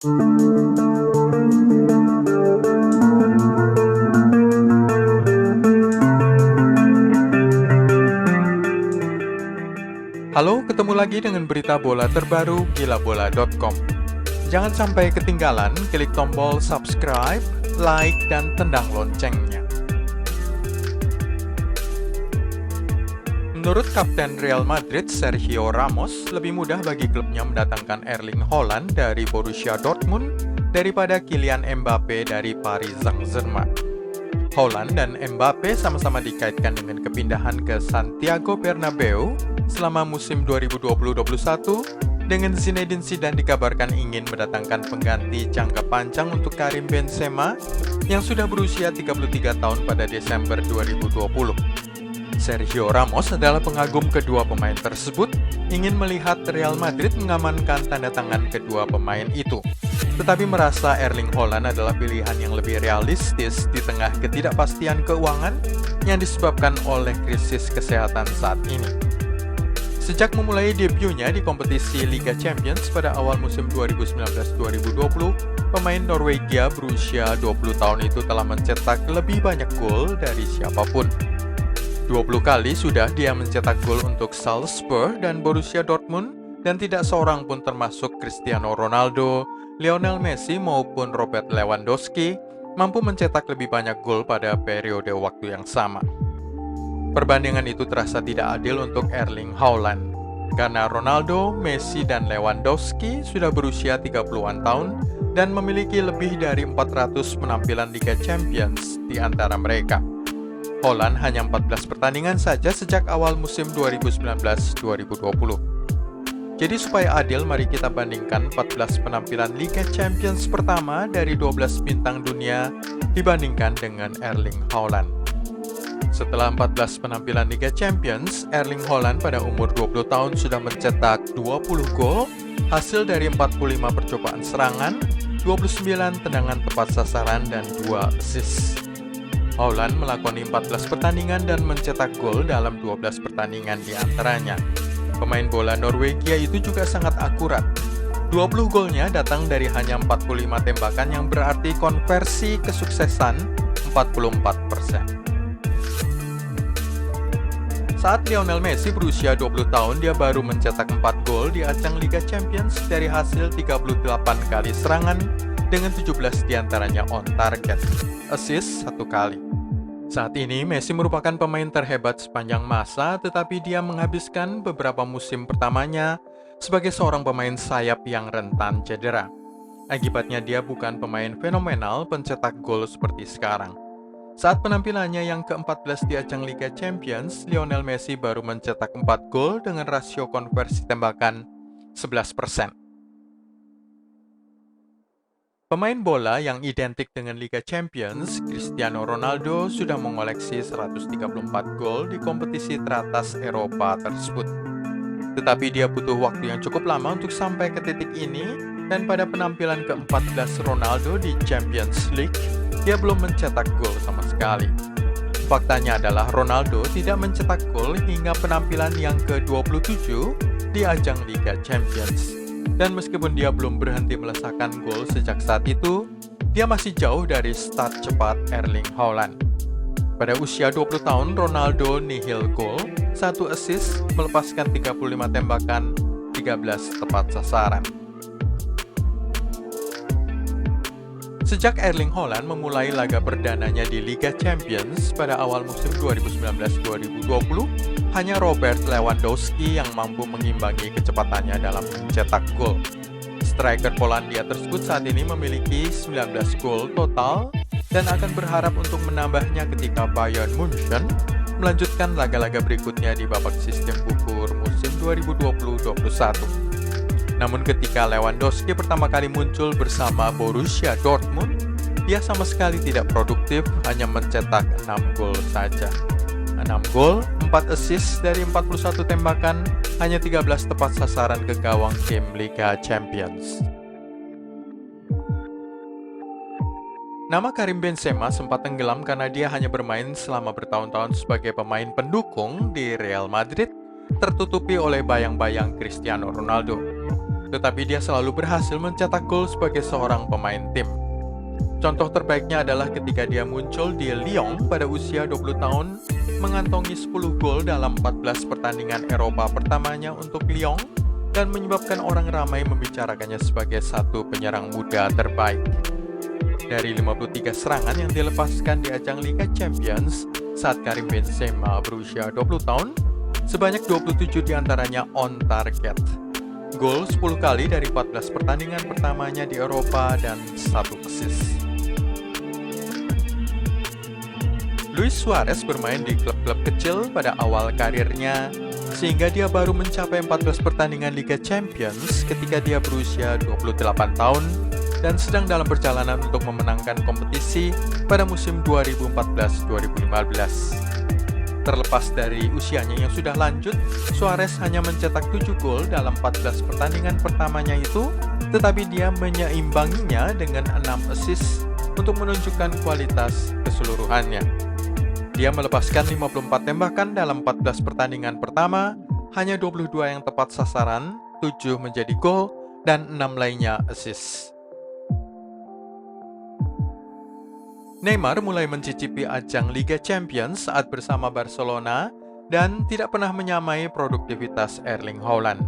Halo, ketemu lagi dengan berita bola terbaru gilabola.com. Jangan sampai ketinggalan, klik tombol subscribe, like, dan tendang loncengnya. Menurut Kapten Real Madrid Sergio Ramos, lebih mudah bagi klubnya mendatangkan Erling Haaland dari Borussia Dortmund daripada Kylian Mbappe dari Paris Saint-Germain. Haaland dan Mbappe sama-sama dikaitkan dengan kepindahan ke Santiago Bernabeu selama musim 2020-21, dengan Zinedine Zidane dikabarkan ingin mendatangkan pengganti jangka panjang untuk Karim Benzema yang sudah berusia 33 tahun pada Desember 2020. Sergio Ramos adalah pengagum kedua pemain tersebut, ingin melihat Real Madrid mengamankan tanda tangan kedua pemain itu, tetapi merasa Erling Haaland adalah pilihan yang lebih realistis di tengah ketidakpastian keuangan yang disebabkan oleh krisis kesehatan saat ini. Sejak memulai debutnya di kompetisi Liga Champions pada awal musim 2019-2020, pemain Norwegia berusia 20 tahun itu telah mencetak lebih banyak gol dari siapapun. 20 kali sudah dia mencetak gol untuk Salzburg dan Borussia Dortmund, dan tidak seorang pun termasuk Cristiano Ronaldo, Lionel Messi maupun Robert Lewandowski mampu mencetak lebih banyak gol pada periode waktu yang sama. Perbandingan itu terasa tidak adil untuk Erling Haaland, karena Ronaldo, Messi, dan Lewandowski sudah berusia 30-an tahun dan memiliki lebih dari 400 penampilan Liga Champions di antara mereka. Haaland hanya 14 pertandingan saja sejak awal musim 2019-2020. Jadi supaya adil, mari kita bandingkan 14 penampilan Liga Champions pertama dari 12 bintang dunia dibandingkan dengan Erling Haaland. Setelah 14 penampilan Liga Champions, Erling Haaland pada umur 20 tahun sudah mencetak 20 gol, hasil dari 45 percobaan serangan, 29 tendangan tepat sasaran, dan 2 assist. Haaland melakoni 14 pertandingan dan mencetak gol dalam 12 pertandingan di antaranya. Pemain bola Norwegia itu juga sangat akurat. 20 golnya datang dari hanya 45 tembakan yang berarti konversi kesuksesan 44%. Saat Lionel Messi berusia 20 tahun, dia baru mencetak 4 gol di ajang Liga Champions dari hasil 38 kali serangan dengan 17 diantaranya on target, assist 1 kali. Saat ini, Messi merupakan pemain terhebat sepanjang masa, tetapi dia menghabiskan beberapa musim pertamanya sebagai seorang pemain sayap yang rentan cedera. Akibatnya dia bukan pemain fenomenal pencetak gol seperti sekarang. Saat penampilannya yang ke-14 di ajang Liga Champions, Lionel Messi baru mencetak 4 gol dengan rasio konversi tembakan 11%. Pemain bola yang identik dengan Liga Champions, Cristiano Ronaldo sudah mengoleksi 134 gol di kompetisi teratas Eropa tersebut. Tetapi dia butuh waktu yang cukup lama untuk sampai ke titik ini, dan pada penampilan ke-14 Ronaldo di Champions League, dia belum mencetak gol sama sekali. Faktanya adalah Ronaldo tidak mencetak gol hingga penampilan yang ke-27 di ajang Liga Champions. Dan meskipun dia belum berhenti melesakkan gol sejak saat itu, dia masih jauh dari start cepat Erling Haaland. Pada usia 20 tahun, Ronaldo nihil gol, 1 assist, melepaskan 35 tembakan, 13 tepat sasaran. Sejak Erling Haaland memulai laga perdananya di Liga Champions pada awal musim 2019-2020, hanya Robert Lewandowski yang mampu mengimbangi kecepatannya dalam mencetak gol. Striker Polandia tersebut saat ini memiliki 19 gol total dan akan berharap untuk menambahnya ketika Bayern Munchen melanjutkan laga-laga berikutnya di babak sistem gugur musim 2020-21. Namun ketika Lewandowski pertama kali muncul bersama Borussia Dortmund, dia sama sekali tidak produktif, hanya mencetak 6 gol saja. 6 gol, 4 assist dari 41 tembakan, hanya 13 tepat sasaran ke gawang tim Liga Champions. Nama Karim Benzema sempat tenggelam karena dia hanya bermain selama bertahun-tahun sebagai pemain pendukung di Real Madrid, tertutupi oleh bayang-bayang Cristiano Ronaldo. tetapi dia selalu berhasil mencetak gol sebagai seorang pemain tim. Contoh terbaiknya adalah ketika dia muncul di Lyon pada usia 20 tahun, mengantongi 10 gol dalam 14 pertandingan Eropa pertamanya untuk Lyon, dan menyebabkan orang ramai membicarakannya sebagai satu penyerang muda terbaik. Dari 53 serangan yang dilepaskan di ajang Liga Champions saat Karim Benzema berusia 20 tahun, sebanyak 27 diantaranya on target. Gol 10 kali dari 14 pertandingan pertamanya di Eropa dan 1 assist. Luis Suarez bermain di klub-klub kecil pada awal karirnya, sehingga dia baru mencapai 14 pertandingan Liga Champions ketika dia berusia 28 tahun dan sedang dalam perjalanan untuk memenangkan kompetisi pada musim 2014-2015. Terlepas dari usianya yang sudah lanjut, Suarez hanya mencetak 7 gol dalam 14 pertandingan pertamanya itu, tetapi dia menyeimbanginya dengan 6 assist untuk menunjukkan kualitas keseluruhannya. Dia melepaskan 54 tembakan dalam 14 pertandingan pertama, hanya 22 yang tepat sasaran, 7 menjadi gol, dan 6 lainnya assist. Neymar mulai mencicipi ajang Liga Champions saat bersama Barcelona dan tidak pernah menyamai produktivitas Erling Haaland.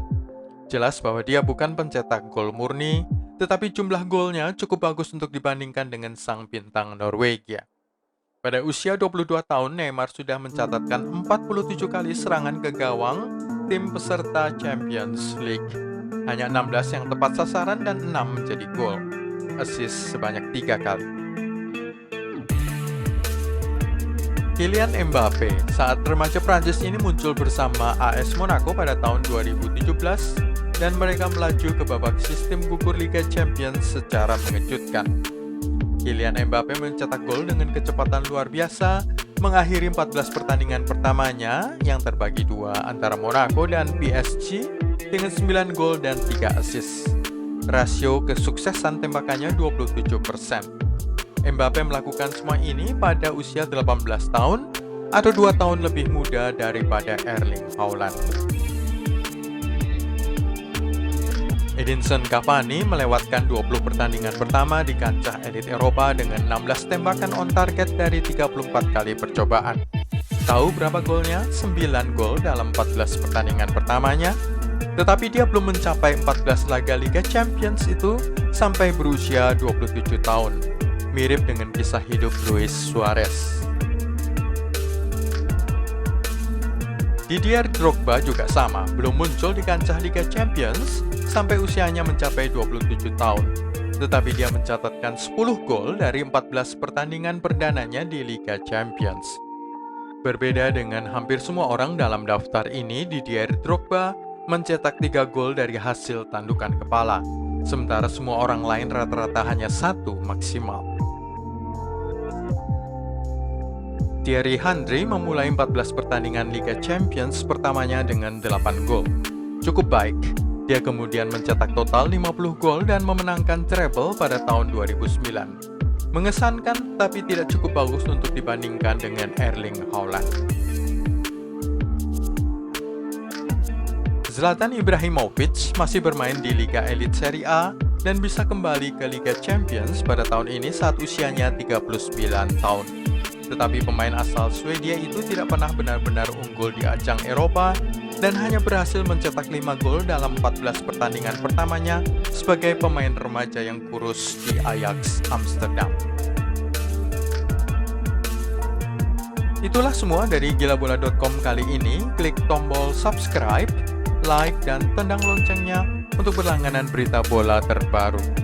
Jelas bahwa dia bukan pencetak gol murni, tetapi jumlah golnya cukup bagus untuk dibandingkan dengan sang bintang Norwegia. Pada usia 22 tahun, Neymar sudah mencatatkan 47 kali serangan ke gawang tim peserta Champions League. Hanya 16 yang tepat sasaran dan 6 menjadi gol. Assist sebanyak 3 kali. Kylian Mbappe saat remaja Prancis ini muncul bersama AS Monaco pada tahun 2017 dan mereka melaju ke babak sistem gugur Liga Champions secara mengejutkan. Kylian Mbappe mencetak gol dengan kecepatan luar biasa, mengakhiri 14 pertandingan pertamanya yang terbagi 2 antara Monaco dan PSG dengan 9 gol dan 3 assist. Rasio kesuksesan tembakannya 27%. Mbappe melakukan semua ini pada usia 18 tahun atau 2 tahun lebih muda daripada Erling Haaland. Edinson Cavani melewatkan 20 pertandingan pertama di kancah elit Eropa dengan 16 tembakan on target dari 34 kali percobaan. Tahu berapa golnya? 9 gol dalam 14 pertandingan pertamanya, tetapi dia belum mencapai 14 laga Liga Champions itu sampai berusia 27 tahun. Mirip dengan kisah hidup Luis Suarez. Didier Drogba juga sama, belum muncul di kancah Liga Champions sampai usianya mencapai 27 tahun. Tetapi dia mencatatkan 10 gol dari 14 pertandingan perdananya di Liga Champions. Berbeda dengan hampir semua orang dalam daftar ini, Didier Drogba mencetak 3 gol dari hasil tandukan kepala, sementara semua orang lain rata-rata hanya 1 maksimal. Thierry Henry memulai 14 pertandingan Liga Champions pertamanya dengan 8 gol. Cukup baik, dia kemudian mencetak total 50 gol dan memenangkan treble pada tahun 2009. Mengesankan tapi tidak cukup bagus untuk dibandingkan dengan Erling Haaland. Zlatan Ibrahimovic masih bermain di Liga Elit Serie A dan bisa kembali ke Liga Champions pada tahun ini saat usianya 39 tahun. Tetapi pemain asal Swedia itu tidak pernah benar-benar unggul di ajang Eropa dan hanya berhasil mencetak 5 gol dalam 14 pertandingan pertamanya sebagai pemain remaja yang kurus di Ajax Amsterdam. Itulah semua dari gilabola.com kali ini. Klik tombol subscribe, like, dan tendang loncengnya untuk berlangganan berita bola terbaru.